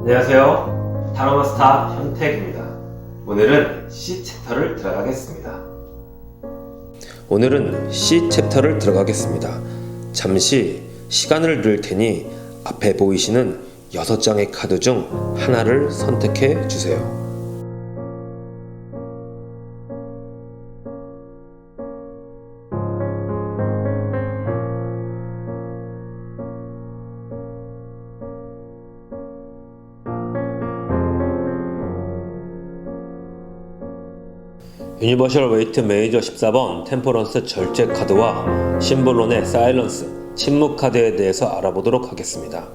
안녕하세요. 타로마스터 현택입니다. 오늘은 C챕터를 들어가겠습니다. 잠시 시간을 들 테니 앞에 보이시는 6장의 카드 중 하나를 선택해 주세요. 유니버셜 웨이트 메이저 14번 템퍼런스 절제 카드와 심볼론의 사일런스 침묵 카드에 대해서 알아보도록 하겠습니다.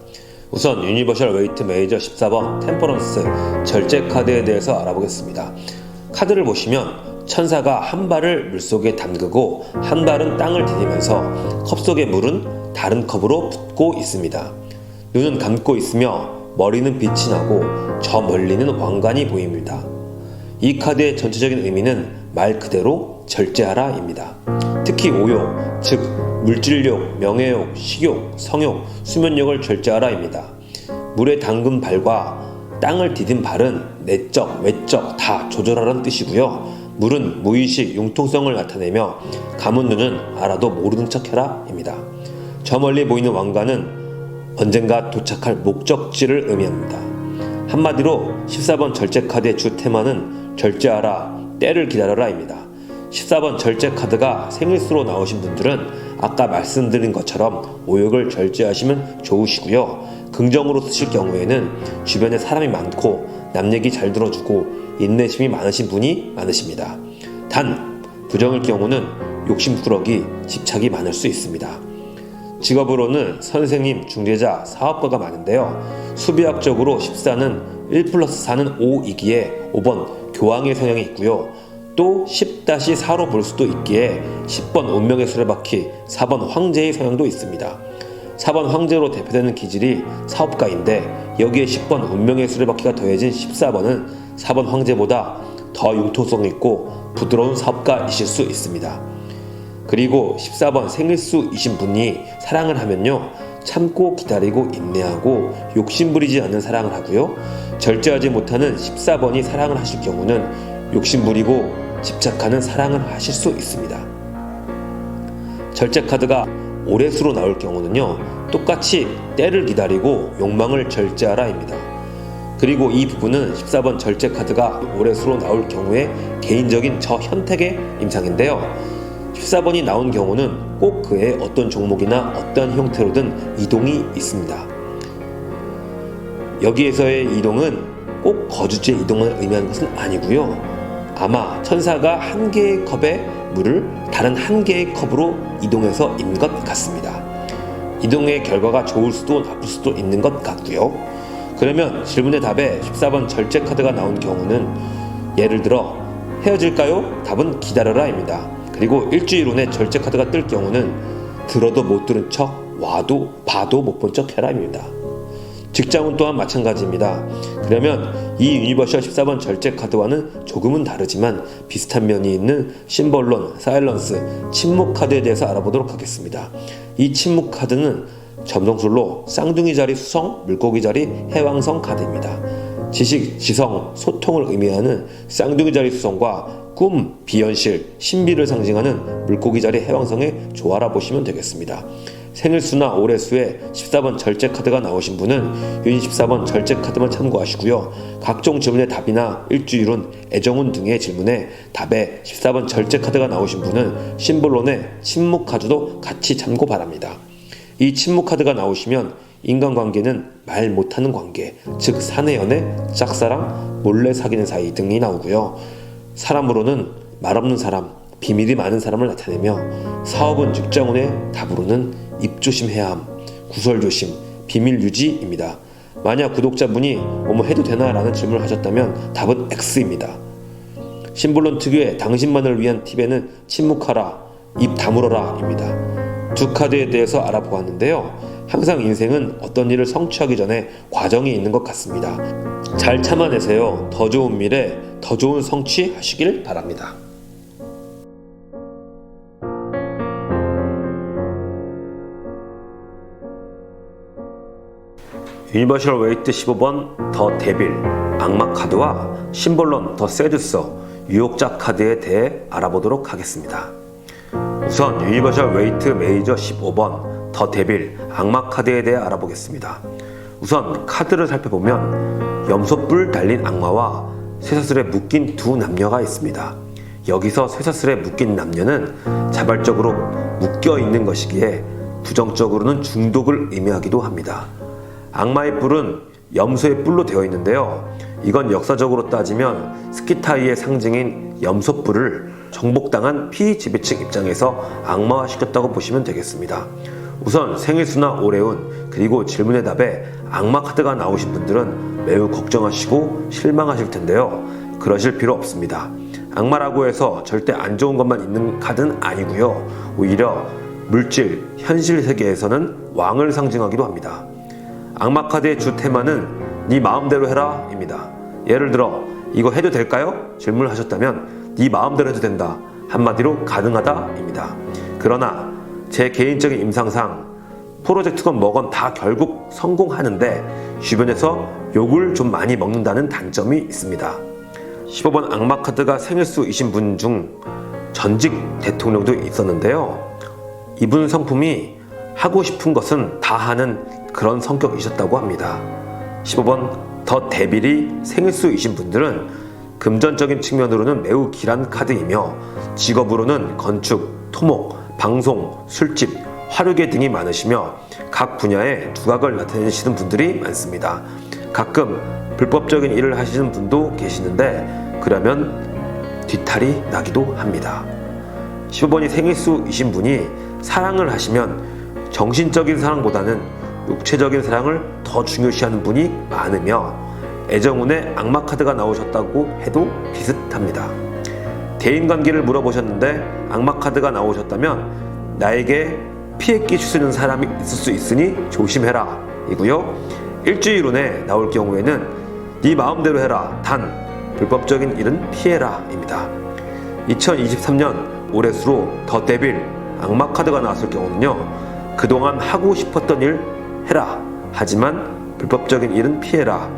우선 유니버셜 웨이트 메이저 14번 템퍼런스 절제 카드에 대해서 알아보겠습니다. 카드를 보시면 천사가 한 발을 물속에 담그고 한 발은 땅을 디디면서 컵 속의 물은 다른 컵으로 붓고 있습니다. 눈은 감고 있으며 머리는 빛이 나고 저 멀리는 왕관이 보입니다. 이 카드의 전체적인 의미는 말 그대로 절제하라 입니다. 특히 오욕, 즉 물질욕, 명예욕, 식욕, 성욕, 수면욕을 절제하라 입니다. 물에 담근 발과 땅을 디딘 발은 내적, 외적 다 조절하라는 뜻이고요. 물은 무의식, 융통성을 나타내며 감은 눈은 알아도 모르는 척해라 입니다. 저 멀리 보이는 왕관은 언젠가 도착할 목적지를 의미합니다. 한마디로 14번 절제 카드의 주 테마는 절제하라, 때를 기다려라 입니다. 14번 절제 카드가 생일수로 나오신 분들은 아까 말씀드린 것처럼 오욕을 절제하시면 좋으시고요. 긍정으로 쓰실 경우에는 주변에 사람이 많고 남 얘기 잘 들어주고 인내심이 많으신 분이 많으십니다. 단 부정일 경우는 욕심꾸러기, 집착이 많을 수 있습니다. 직업으로는 선생님, 중재자, 사업가가 많은데요. 수비학적으로 14는 1+4는 5이기에 5번 교황의 성향이 있고요. 또 10-4로 볼 수도 있기에 10번 운명의 수레바퀴, 4번 황제의 성향도 있습니다. 4번 황제로 대표되는 기질이 사업가인데 여기에 10번 운명의 수레바퀴가 더해진 14번은 4번 황제보다 더 융통성 있고 부드러운 사업가이실 수 있습니다. 그리고 14번 생일수이신 분이 사랑을 하면요, 참고 기다리고 인내하고 욕심부리지 않는 사랑을 하고요. 절제하지 못하는 14번이 사랑을 하실 경우는 욕심부리고 집착하는 사랑을 하실 수 있습니다. 절제 카드가 오레수로 나올 경우는요, 똑같이 때를 기다리고 욕망을 절제하라 입니다. 그리고 이 부분은 14번 절제 카드가 오레수로 나올 경우에 개인적인 저 현택의 임상인데요. 14번이 나온 경우는 꼭 그의 어떤 종목이나 어떤 형태로든 이동이 있습니다. 여기에서의 이동은 꼭 거주지의 이동을 의미하는 것은 아니고요. 아마 천사가 한 개의 컵에 물을 다른 한 개의 컵으로 이동해서 인 것 같습니다. 이동의 결과가 좋을 수도 나쁠 수도 있는 것 같고요. 그러면 질문의 답에 14번 절제 카드가 나온 경우는 예를 들어 헤어질까요? 답은 기다려라 입니다. 그리고 일주일 후에 절제 카드가 뜰 경우는 들어도 못 들은 척, 봐도 못 본 척 해라입니다. 직장은 또한 마찬가지입니다. 그러면 이 유니버셜 14번 절제 카드와는 조금은 다르지만 비슷한 면이 있는 심볼론, 사일런스, 침묵 카드에 대해서 알아보도록 하겠습니다. 이 침묵 카드는 점성술로 쌍둥이 자리 수성, 물고기 자리 해왕성 카드입니다. 지식, 지성, 소통을 의미하는 쌍둥이 자리 수성과 꿈, 비현실, 신비를 상징하는 물고기 자리 해왕성의 조화라 보시면 되겠습니다. 생일수나 올해수에 14번 절제 카드가 나오신 분은 유니 14번 절제 카드만 참고하시고요. 각종 질문의 답이나 일주일운, 애정운 등의 질문에 답에 14번 절제 카드가 나오신 분은 심볼론의 침묵 카드도 같이 참고 바랍니다. 이 침묵 카드가 나오시면 인간관계는 말 못하는 관계, 즉 사내연애, 짝사랑, 몰래 사귀는 사이 등이 나오고요. 사람으로는 말없는 사람, 비밀이 많은 사람을 나타내며 사업은 직장운의 답으로는 입조심해야 함, 구설조심, 비밀유지입니다. 만약 구독자분이 뭐뭐 해도 되나? 라는 질문을 하셨다면 답은 X입니다. 심볼론 특유의 당신만을 위한 팁에는 침묵하라, 입 다물어라 입니다. 두 카드에 대해서 알아보았는데요. 항상 인생은 어떤 일을 성취하기 전에 과정이 있는 것 같습니다. 잘 참아내세요. 더 좋은 미래, 더 좋은 성취 하시길 바랍니다. 유니버셜 웨이트 15번 더 데빌 악마 카드와 심볼론 더 세듀서 유혹자 카드에 대해 알아보도록 하겠습니다. 우선 유니버셜 웨이트 메이저 15번 더 데빌 악마 카드에 대해 알아보겠습니다. 우선 카드를 살펴보면 염소뿔 달린 악마와 쇠사슬에 묶인 두 남녀가 있습니다. 여기서 쇠사슬에 묶인 남녀는 자발적으로 묶여 있는 것이기에 부정적으로는 중독을 의미하기도 합니다. 악마의 뿔은 염소의 뿔로 되어 있는데요. 이건 역사적으로 따지면 스키타이의 상징인 염소뿔을 정복당한 피지배층 입장에서 악마화시켰다고 보시면 되겠습니다. 우선 생일수나 오래운 그리고 질문의 답에 악마 카드가 나오신 분들은 매우 걱정하시고 실망하실 텐데요. 그러실 필요 없습니다. 악마라고 해서 절대 안 좋은 것만 있는 카드는 아니고요. 오히려 물질, 현실 세계에서는 왕을 상징하기도 합니다. 악마 카드의 주 테마는 네 마음대로 해라 입니다. 예를 들어 이거 해도 될까요? 질문을 하셨다면 네 마음대로 해도 된다. 한마디로 가능하다 입니다. 그러나 제 개인적인 임상상 프로젝트건 뭐건 다 결국 성공하는데 주변에서 욕을 좀 많이 먹는다는 단점이 있습니다. 15번 악마 카드가 생일수이신 분 중 전직 대통령도 있었는데요. 이분 성품이 하고 싶은 것은 다 하는 그런 성격이셨다고 합니다. 15번 더 데빌이 생일수이신 분들은 금전적인 측면으로는 매우 길한 카드이며 직업으로는 건축, 토목, 방송, 술집, 화류계 등이 많으시며 각 분야에 두각을 나타내시는 분들이 많습니다. 가끔 불법적인 일을 하시는 분도 계시는데 그러면 뒤탈이 나기도 합니다. 15번이 생일수이신 분이 사랑을 하시면 정신적인 사랑보다는 육체적인 사랑을 더 중요시하는 분이 많으며 애정운에 악마 카드가 나오셨다고 해도 비슷합니다. 대인관계를 물어보셨는데 악마 카드가 나오셨다면 나에게 피해 끼치는 사람이 있을 수 있으니 조심해라 이고요. 일주일 후에 나올 경우에는 네 마음대로 해라 단 불법적인 일은 피해라 입니다. 2023년 올해 수로 더 데빌 악마 카드가 나왔을 경우는요. 그동안 하고 싶었던 일 해라 하지만 불법적인 일은 피해라.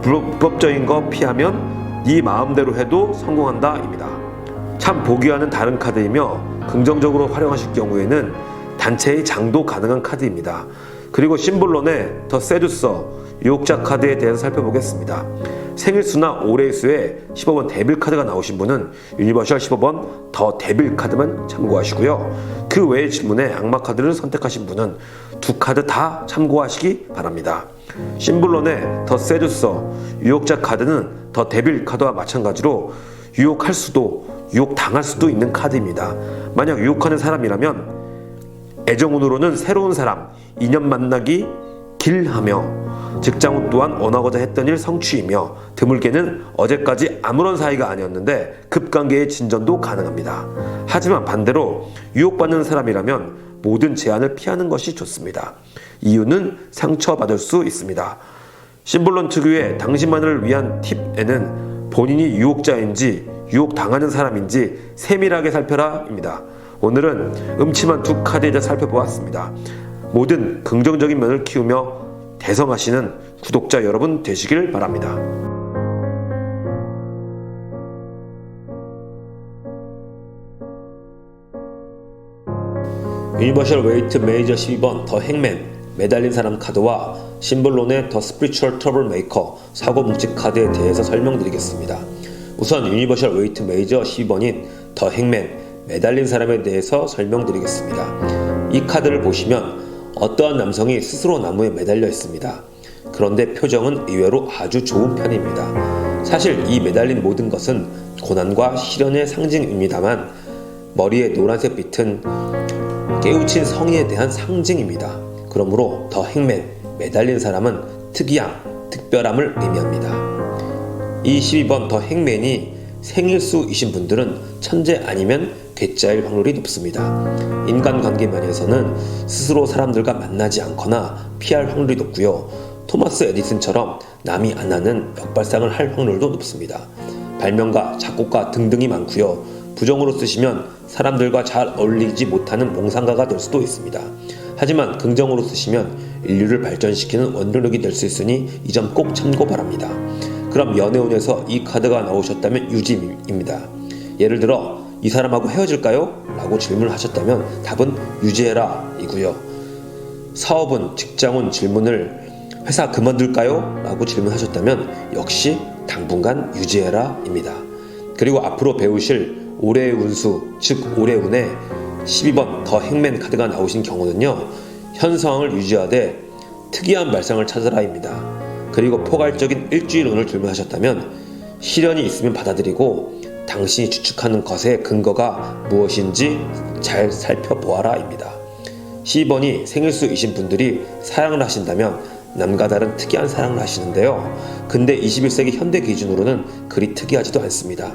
불법적인 거 피하면 네 마음대로 해도 성공한다 입니다. 참 보기와는 다른 카드이며 긍정적으로 활용하실 경우에는 단체의 장도 가능한 카드입니다. 그리고 심볼론의 더 세듀서 유혹자 카드에 대해서 살펴보겠습니다. 생일수나 올해수에 15번 데빌 카드가 나오신 분은 유니버셜 15번 더 데빌 카드만 참고하시고요. 그 외의 질문에 악마 카드를 선택하신 분은 두 카드 다 참고하시기 바랍니다. 심볼론의 더 세듀서 유혹자 카드는 더 데빌 카드와 마찬가지로 유혹할 수도 유혹당할 수도 있는 카드입니다. 만약 유혹하는 사람이라면 애정운으로는 새로운 사람, 인연 만나기 길하며 직장운 또한 원하고자 했던 일 성취이며 드물게는 어제까지 아무런 사이가 아니었는데 급관계의 진전도 가능합니다. 하지만 반대로 유혹받는 사람이라면 모든 제한을 피하는 것이 좋습니다. 이유는 상처받을 수 있습니다. 심볼론 특유의 당신만을 위한 팁에는 본인이 유혹자인지 유혹당하는 사람인지 세밀하게 살펴라 입니다. 오늘은 음침한 두 카드에 대해 살펴보았습니다. 모든 긍정적인 면을 키우며 대성하시는 구독자 여러분 되시길 바랍니다. 유니버셜 웨이트 메이저 12번 더 행맨 매달린 사람 카드와 심볼론의 더 스피리추얼 트러블 메이커 사고 뭉치 카드에 대해서 설명드리겠습니다. 우선 유니버셜 웨이트 메이저 12번인 더 행맨 매달린 사람에 대해서 설명드리겠습니다. 이 카드를 보시면 어떠한 남성이 스스로 나무에 매달려 있습니다. 그런데 표정은 의외로 아주 좋은 편입니다. 사실 이 매달린 모든 것은 고난과 시련의 상징입니다만 머리에 노란색 빛은 깨우친 성의에 대한 상징입니다. 그러므로 더 행맨 매달린 사람은 특이함, 특별함을 의미합니다. 이 12번 더 행맨이 생일수이신 분들은 천재 아니면 괴짜일 확률이 높습니다. 인간관계 면에서는 스스로 사람들과 만나지 않거나 피할 확률이 높고요. 토마스 에디슨처럼 남이 안 하는 역발상을 할 확률도 높습니다. 발명가, 작곡가 등등이 많고요. 부정으로 쓰시면 사람들과 잘 어울리지 못하는 몽상가가 될 수도 있습니다. 하지만 긍정으로 쓰시면 인류를 발전시키는 원동력이 될 수 있으니 이 점 꼭 참고 바랍니다. 그럼 연애운에서 이 카드가 나오셨다면 유지입니다. 예를 들어 이 사람하고 헤어질까요? 라고 질문을 하셨다면 답은 유지해라 이고요. 사업운, 직장운 질문을 회사 그만둘까요? 라고 질문하셨다면 역시 당분간 유지해라 입니다. 그리고 앞으로 배우실 올해의 운수, 즉 올해의 운에 12번 더 행맨 카드가 나오신 경우는요, 현 상황을 유지하되 특이한 발상을 찾아라입니다. 그리고 포괄적인 일주일 운을 질문하셨다면 시련이 있으면 받아들이고 당신이 추측하는 것의 근거가 무엇인지 잘 살펴보아라입니다. 12번이 생일수이신 분들이 사랑을 하신다면 남과 다른 특이한 사랑을 하시는데요. 근데 21세기 현대 기준으로는 그리 특이하지도 않습니다.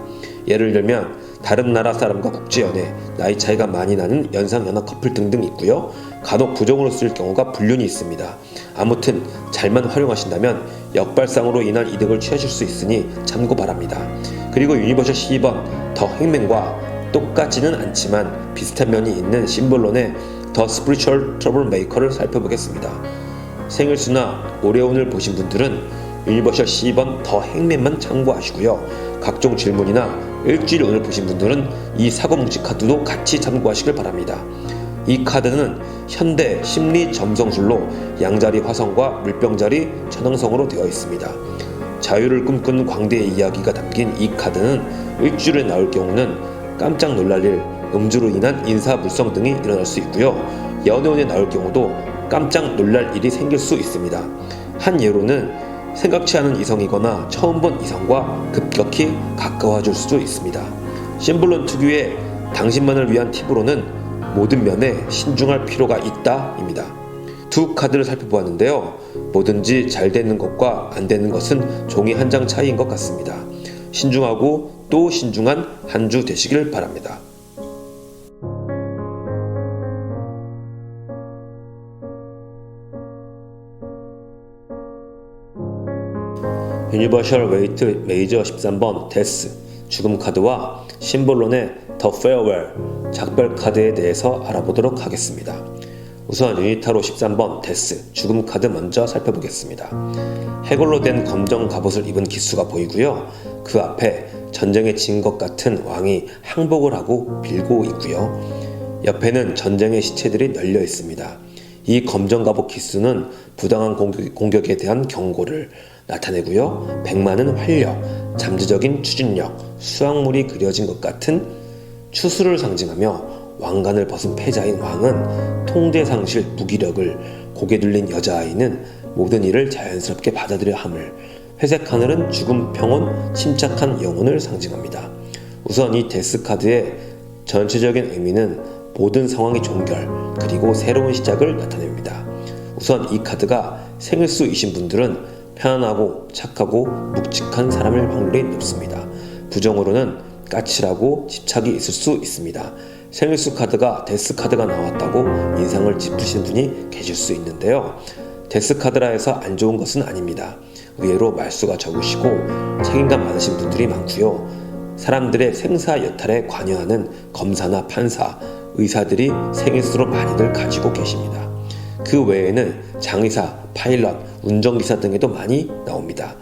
예를 들면 다른 나라 사람과 국제연애, 나이 차이가 많이 나는 연상연하 커플 등등 있고요. 간혹 부정으로 쓸 경우가 불륜이 있습니다. 아무튼 잘만 활용하신다면 역발상으로 인한 이득을 취하실 수 있으니 참고 바랍니다. 그리고 유니버셜 12번 더 행맨과 똑같지는 않지만 비슷한 면이 있는 심볼론의 더 스피리추얼 트러블 메이커를 살펴보겠습니다. 생일수나 올해운을 보신 분들은 유니버셜 12번 더 행맨만 참고하시고요. 각종 질문이나 일주일 운을 보신 분들은 이 사고뭉치 카드도 같이 참고하시길 바랍니다. 이 카드는 현대 심리 점성술로 양자리 화성과 물병자리 천왕성으로 되어 있습니다. 자유를 꿈꾸는 광대의 이야기가 담긴 이 카드는 일주일에 나올 경우는 깜짝 놀랄 일, 음주로 인한 인사불성 등이 일어날 수 있고요. 연애운에 나올 경우도 깜짝 놀랄 일이 생길 수 있습니다. 한 예로는 생각지 않은 이성이거나 처음 본 이성과 급격히 가까워질 수도 있습니다. 심볼론 특유의 당신만을 위한 팁으로는 모든 면에 신중할 필요가 있다 입니다. 두 카드를 살펴보았는데요. 뭐든지 잘 되는 것과 안 되는 것은 종이 한 장 차이인 것 같습니다. 신중하고 또 신중한 한 주 되시길 바랍니다. 유니버셜 웨이트 메이저 13번 데스 죽음 카드와 심볼론의 더 페어웰 작별 카드에 대해서 알아보도록 하겠습니다. 우선 유니타로 13번 데스 죽음 카드 먼저 살펴보겠습니다. 해골로 된 검정 갑옷을 입은 기수가 보이고요. 그 앞에 전쟁에 진 것 같은 왕이 항복을 하고 빌고 있고요. 옆에는 전쟁의 시체들이 널려 있습니다. 이 검정 갑옷 기수는 부당한 공격에 대한 경고를 나타내고요. 백마는 활력, 잠재적인 추진력, 수확물이 그려진 것 같은 추수를 상징하며 왕관을 벗은 패자인 왕은 통제상실 무기력을, 고개 들린 여자아이는 모든 일을 자연스럽게 받아들여 함을, 회색 하늘은 죽음, 평온, 침착한 영혼을 상징합니다. 우선 이 데스 카드의 전체적인 의미는 모든 상황의 종결, 그리고 새로운 시작을 나타냅니다. 우선 이 카드가 생일수이신 분들은 편안하고 착하고 묵직한 사람일 확률이 높습니다. 부정으로는 까칠하고 집착이 있을 수 있습니다. 생일수 카드가 데스 카드가 나왔다고 인상을 짚으신 분이 계실 수 있는데요. 데스 카드라 해서 안 좋은 것은 아닙니다. 의외로 말수가 적으시고 책임감 많으신 분들이 많고요. 사람들의 생사 여탈에 관여하는 검사나 판사, 의사들이 생일수로 많이들 가지고 계십니다. 그 외에는 장의사, 파일럿, 운전기사 등에도 많이 나옵니다.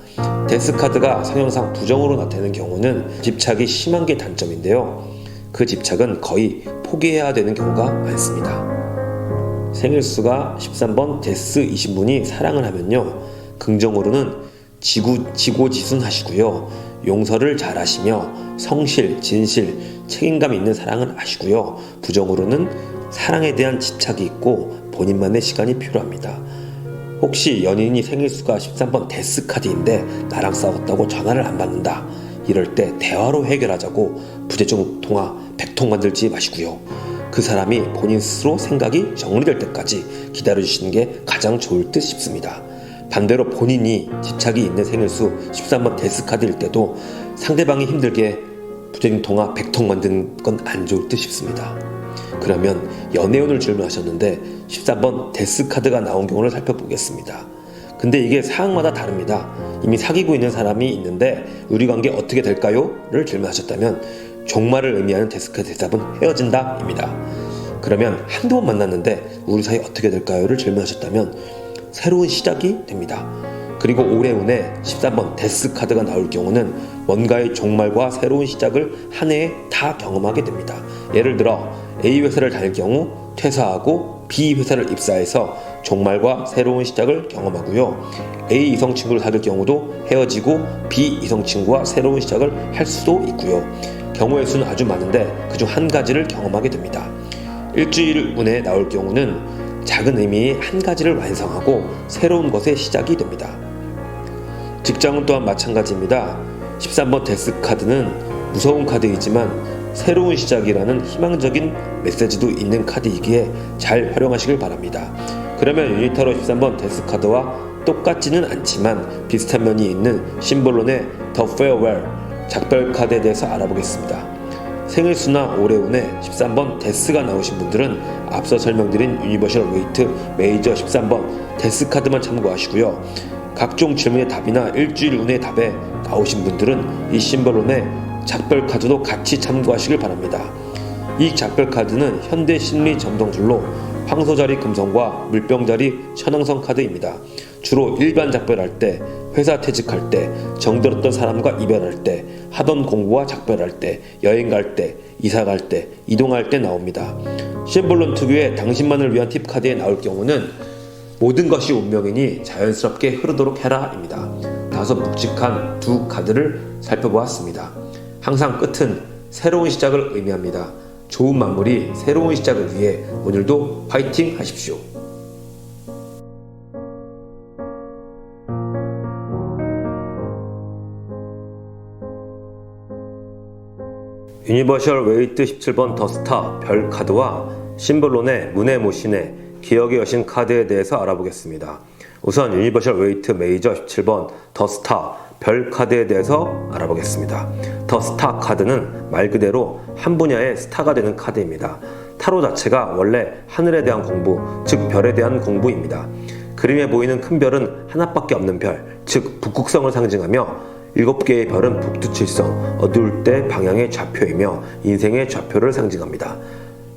데스 카드가 성향상 부정으로 나타내는 경우는 집착이 심한 게 단점인데요. 그 집착은 거의 포기해야 되는 경우가 많습니다. 생일수가 13번 데스이신 분이 사랑을 하면요. 긍정으로는 지고지순하시고요. 용서를 잘 하시며 성실, 진실, 책임감 있는 사랑을 하시고요. 부정으로는 사랑에 대한 집착이 있고 본인만의 시간이 필요합니다. 혹시 연인이 생일수가 13번 데스 카드인데 나랑 싸웠다고 전화를 안 받는다. 이럴 때 대화로 해결하자고 부재중 통화 100통 만들지 마시고요. 그 사람이 본인 스스로 생각이 정리될 때까지 기다려주시는 게 가장 좋을 듯 싶습니다. 반대로 본인이 집착이 있는 생일수 13번 데스 카드일 때도 상대방이 힘들게 부재중 통화 100통 만드는 건 안 좋을 듯 싶습니다. 그러면 연애운을 질문하셨는데 13번 데스 카드가 나온 경우를 살펴보겠습니다. 근데 이게 상황마다 다릅니다. 이미 사귀고 있는 사람이 있는데 우리 관계 어떻게 될까요? 를 질문하셨다면 종말을 의미하는 데스 카드 대답은 헤어진다 입니다. 그러면 한두 번 만났는데 우리 사이 어떻게 될까요?를 질문하셨다면 새로운 시작이 됩니다. 그리고 올해 운에 13번 데스 카드가 나올 경우는 뭔가의 종말과 새로운 시작을 한 해에 다 경험하게 됩니다. 예를 들어 A 회사를 다닐 경우 퇴사하고 B 회사를 입사해서 종말과 새로운 시작을 경험하고요. A 이성 친구를 사귈 경우도 헤어지고 B 이성 친구와 새로운 시작을 할 수도 있고요. 경우의 수는 아주 많은데 그중 한 가지를 경험하게 됩니다. 일주일 운에 나올 경우는 작은 의미의 한 가지를 완성하고 새로운 것의 시작이 됩니다. 직장은 또한 마찬가지입니다. 13번 데스 카드는 무서운 카드이지만 새로운 시작이라는 희망적인 메시지도 있는 카드이기에 잘 활용하시길 바랍니다. 그러면 유니타로 13번 데스 카드와 똑같지는 않지만 비슷한 면이 있는 심볼론의 The Farewell 작별 카드에 대해서 알아보겠습니다. 생일수나 올해 운에 13번 데스가 나오신 분들은 앞서 설명드린 유니버셜 웨이트 메이저 13번 데스 카드만 참고하시고요. 각종 질문의 답이나 일주일 운의 답에 나오신 분들은 이 심볼론의 작별 카드도 같이 참고하시길 바랍니다. 이 작별 카드는 현대 심리 점성술로 황소자리 금성과 물병자리 천왕성 카드입니다. 주로 일반 작별할 때, 회사 퇴직할 때, 정들었던 사람과 이별할 때, 하던 공부와 작별할 때, 여행 갈 때, 이사 갈 때, 이동할 때 나옵니다. 심볼론 특유의 당신만을 위한 팁 카드에 나올 경우는 모든 것이 운명이니 자연스럽게 흐르도록 해라 입니다. 다소 묵직한 두 카드를 살펴보았습니다. 항상 끝은 새로운 시작을 의미합니다. 좋은 마무리, 새로운 시작을 위해 오늘도 파이팅 하십시오. 유니버셜 웨이트 17번 더 스타 별 카드와 심볼론의 문의 모신의 기억의 여신 카드에 대해서 알아보겠습니다. 우선 유니버셜 웨이트 메이저 17번 더 스타 별 카드에 대해서 알아보겠습니다. 더 스타 카드는 말 그대로 한 분야의 스타가 되는 카드입니다. 타로 자체가 원래 하늘에 대한 공부, 즉 별에 대한 공부입니다. 그림에 보이는 큰 별은 하나밖에 없는 별, 즉 북극성을 상징하며 7개의 별은 북두칠성, 어두울 때 방향의 좌표이며 인생의 좌표를 상징합니다.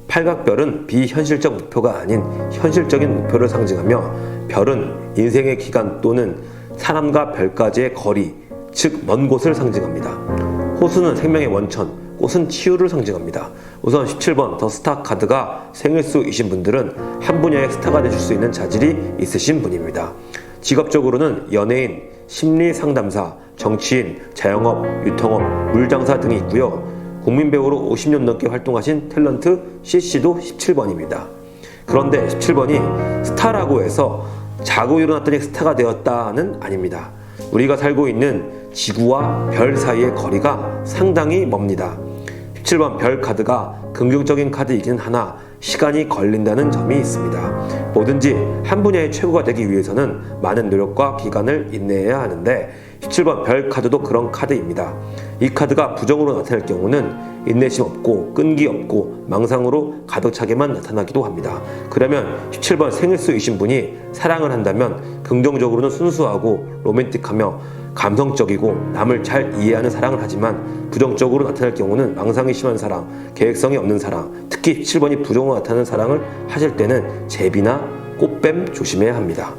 팔각별은 비현실적 목표가 아닌 현실적인 목표를 상징하며 별은 인생의 기간 또는 사람과 별까지의 거리, 즉 먼 곳을 상징합니다. 호수는 생명의 원천, 꽃은 치유를 상징합니다. 우선 17번 더 스타 카드가 생일수이신 분들은 한 분야의 스타가 되실 수 있는 자질이 있으신 분입니다. 직업적으로는 연예인, 심리상담사, 정치인, 자영업, 유통업, 물장사 등이 있고요. 국민배우로 50년 넘게 활동하신 탤런트 CC도 17번입니다. 그런데 17번이 스타라고 해서 자고 일어났더니 스타가 되었다는 아닙니다. 우리가 살고 있는 지구와 별 사이의 거리가 상당히 멉니다. 17번 별 카드가 긍정적인 카드이긴 하나 시간이 걸린다는 점이 있습니다. 뭐든지 한 분야의 최고가 되기 위해서는 많은 노력과 기간을 인내해야 하는데 17번 별 카드도 그런 카드입니다. 이 카드가 부정으로 나타날 경우는 인내심 없고 끈기 없고 망상으로 가득 차게만 나타나기도 합니다. 그러면 17번 생일수이신 분이 사랑을 한다면 긍정적으로는 순수하고 로맨틱하며 감성적이고 남을 잘 이해하는 사랑을 하지만 부정적으로 나타날 경우는 망상이 심한 사랑, 계획성이 없는 사랑, 특히 17번이 부정으로 나타나는 사랑을 하실 때는 제비나 꽃뱀 조심해야 합니다.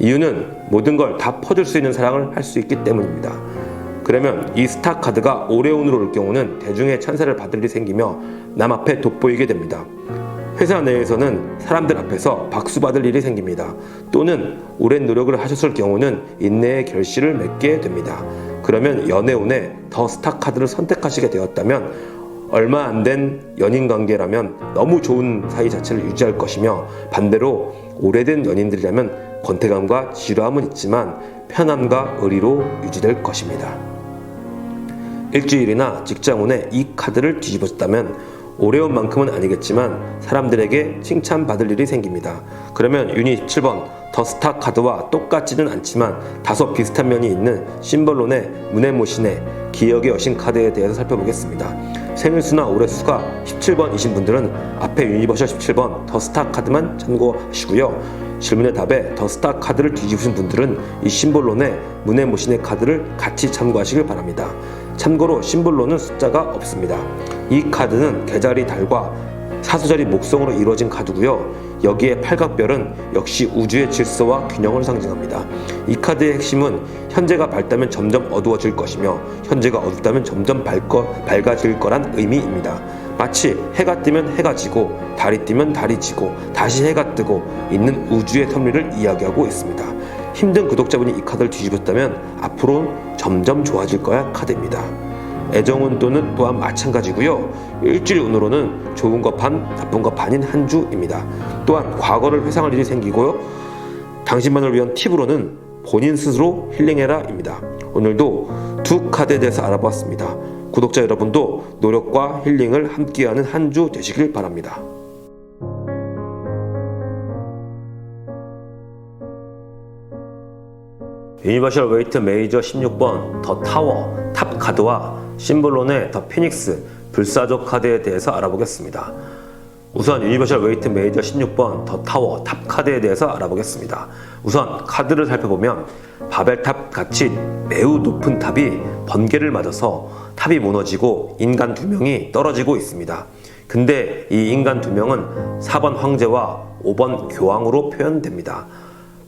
이유는 모든 걸 다 퍼줄 수 있는 사랑을 할 수 있기 때문입니다. 그러면 이 스타 카드가 오레온으로 올 경우는 대중의 찬사를 받을 일이 생기며 남 앞에 돋보이게 됩니다. 회사 내에서는 사람들 앞에서 박수 받을 일이 생깁니다. 또는 오랜 노력을 하셨을 경우는 인내의 결실을 맺게 됩니다. 그러면 연애운에 더 스타 카드를 선택하시게 되었다면 얼마 안 된 연인 관계라면 너무 좋은 사이 자체를 유지할 것이며 반대로 오래된 연인들이라면 권태감과 지루함은 있지만 편함과 의리로 유지될 것입니다. 일주일이나 직장운에 이 카드를 뒤집었다면 오래온 만큼은 아니겠지만 사람들에게 칭찬받을 일이 생깁니다. 그러면 유닛 17번 더 스타 카드와 똑같지는 않지만 다소 비슷한 면이 있는 심볼론의 문의 모신의 기억의 여신 카드에 대해서 살펴보겠습니다. 생일수나 올해수가 17번이신 분들은 앞에 유니버셜 17번 더 스타 카드만 참고하시고요. 질문의 답에 더 스타 카드를 뒤집으신 분들은 이 심볼론의 문의 모신의 카드를 같이 참고하시길 바랍니다. 참고로 심볼론은 숫자가 없습니다. 이 카드는 개자리 달과 사수자리 목성으로 이루어진 카드고요. 여기에 팔각별은 역시 우주의 질서와 균형을 상징합니다. 이 카드의 핵심은 현재가 밝다면 점점 어두워질 것이며 현재가 어둡다면 점점 밝아질 거란 의미입니다. 마치 해가 뜨면 해가 지고 달이 뜨면 달이 지고 다시 해가 뜨고 있는 우주의 섭리를 이야기하고 있습니다. 힘든 구독자분이 이 카드를 뒤집었다면 앞으로는 점점 좋아질 거야 카드입니다. 애정운도는 또한 마찬가지고요. 일주일 운으로는 좋은 거 반, 나쁜 거 반인 한 주입니다. 또한 과거를 회상할 일이 생기고요. 당신만을 위한 팁으로는 본인 스스로 힐링해라 입니다. 오늘도 두 카드에 대해서 알아보았습니다. 구독자 여러분도 노력과 힐링을 함께하는 한 주 되시길 바랍니다. 유니버셜 웨이트 메이저 16번 더 타워 탑 카드와 심볼론의 더 피닉스 불사조 카드에 대해서 알아보겠습니다. 우선 유니버셜 웨이트 메이저 16번 더 타워 탑 카드에 대해서 알아보겠습니다. 우선 카드를 살펴보면 바벨탑 같이 매우 높은 탑이 번개를 맞아서 탑이 무너지고 인간 2명이 떨어지고 있습니다. 근데 이 인간 2명은 4번 황제와 5번 교황으로 표현됩니다.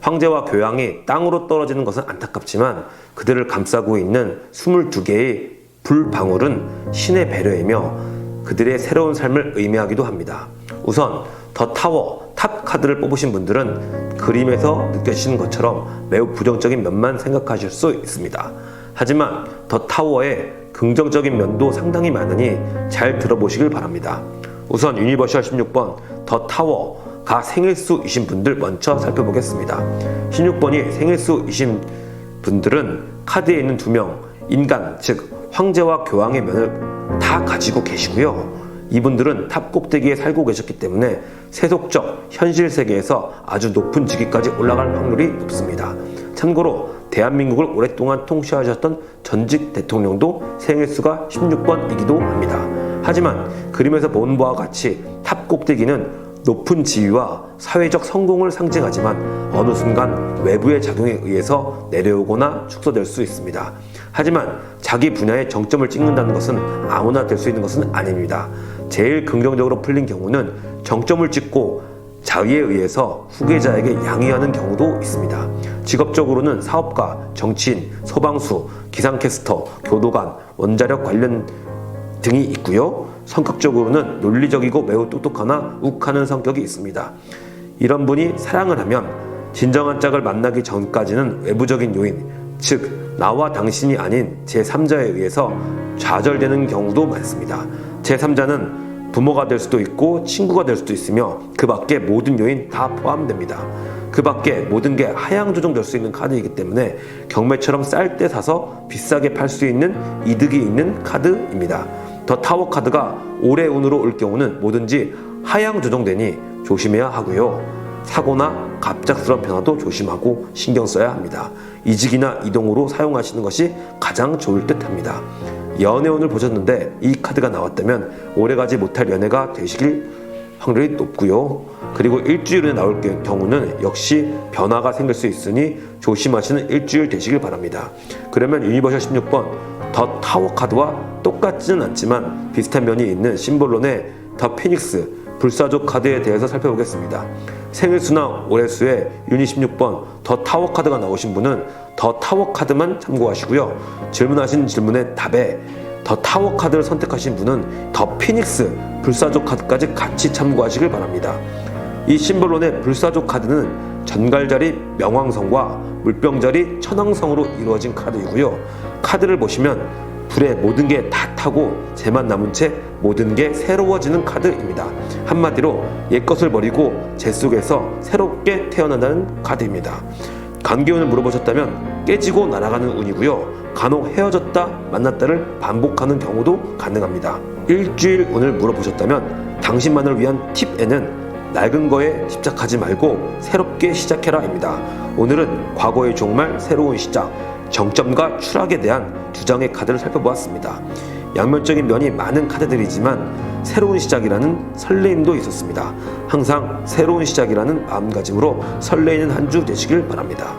황제와 교황이 땅으로 떨어지는 것은 안타깝지만 그들을 감싸고 있는 22개의 불방울은 신의 배려이며 그들의 새로운 삶을 의미하기도 합니다. 우선 더 타워 탑 카드를 뽑으신 분들은 그림에서 느껴지시는 것처럼 매우 부정적인 면만 생각하실 수 있습니다. 하지만 더 타워의 긍정적인 면도 상당히 많으니 잘 들어보시길 바랍니다. 우선 유니버셜 16번 더 타워가 생일수이신 분들 먼저 살펴보겠습니다. 16번이 생일수이신 분들은 카드에 있는 2명 인간 즉 황제와 교황의 면을 다 가지고 계시고요. 이분들은 탑 꼭대기에 살고 계셨기 때문에 세속적 현실 세계에서 아주 높은 직위까지 올라갈 확률이 높습니다. 참고로 대한민국을 오랫동안 통치하셨던 전직 대통령도 생일수가 16번이기도 합니다. 하지만 그림에서 본 바와 같이 탑 꼭대기는 높은 지위와 사회적 성공을 상징하지만 어느 순간 외부의 작용에 의해서 내려오거나 축소될 수 있습니다. 하지만 자기 분야의 정점을 찍는다는 것은 아무나 될 수 있는 것은 아닙니다. 제일 긍정적으로 풀린 경우는 정점을 찍고 자위에 의해서 후계자에게 양해하는 경우도 있습니다. 직업적으로는 사업가, 정치인, 소방수, 기상캐스터, 교도관, 원자력 관련 등이 있고요. 성격적으로는 논리적이고 매우 똑똑하나 욱하는 성격이 있습니다. 이런 분이 사랑을 하면 진정한 짝을 만나기 전까지는 외부적인 요인, 즉 나와 당신이 아닌 제3자에 의해서 좌절되는 경우도 많습니다. 제3자는 부모가 될 수도 있고 친구가 될 수도 있으며 그 밖에 모든 요인 다 포함됩니다. 그 밖에 모든 게 하향 조정될 수 있는 카드이기 때문에 경매처럼 쌀 때 사서 비싸게 팔 수 있는 이득이 있는 카드입니다. 더 타워 카드가 올해 운으로 올 경우는 뭐든지 하향 조정되니 조심해야 하고요. 사고나 갑작스러운 변화도 조심하고 신경 써야 합니다. 이직이나 이동으로 사용하시는 것이 가장 좋을 듯 합니다. 연애운을 보셨는데 이 카드가 나왔다면 오래가지 못할 연애가 되시길 확률이 높고요. 그리고 일주일에 나올 경우는 역시 변화가 생길 수 있으니 조심하시는 일주일 되시길 바랍니다. 그러면 유니버셜 16번 더 타워 카드와 똑같지는 않지만 비슷한 면이 있는 심볼론의 더 피닉스 불사조 카드에 대해서 살펴보겠습니다. 생일수나 올해수에 유니 16번 더 타워 카드가 나오신 분은 더 타워 카드만 참고하시고요. 질문하신 질문의 답에 더 타워 카드를 선택하신 분은 더 피닉스 불사조 카드까지 같이 참고하시길 바랍니다. 이 심볼론의 불사조 카드는 전갈자리 명왕성과 물병자리 천왕성으로 이루어진 카드이고요. 카드를 보시면 불에 모든 게 다 타고 재만 남은 채 모든 게 새로워지는 카드입니다. 한마디로 옛것을 버리고 재 속에서 새롭게 태어난다는 카드입니다. 관계운을 물어보셨다면 깨지고 날아가는 운이고요. 간혹 헤어졌다 만났다를 반복하는 경우도 가능합니다. 일주일 운을 물어보셨다면 당신만을 위한 팁에는 낡은 거에 집착하지 말고 새롭게 시작해라 입니다. 오늘은 과거의 종말 새로운 시작 정점과 추락에 대한 두 장의 카드를 살펴보았습니다. 양면적인 면이 많은 카드들이지만 새로운 시작이라는 설레임도 있었습니다. 항상 새로운 시작이라는 마음가짐으로 설레이는 한 주 되시길 바랍니다.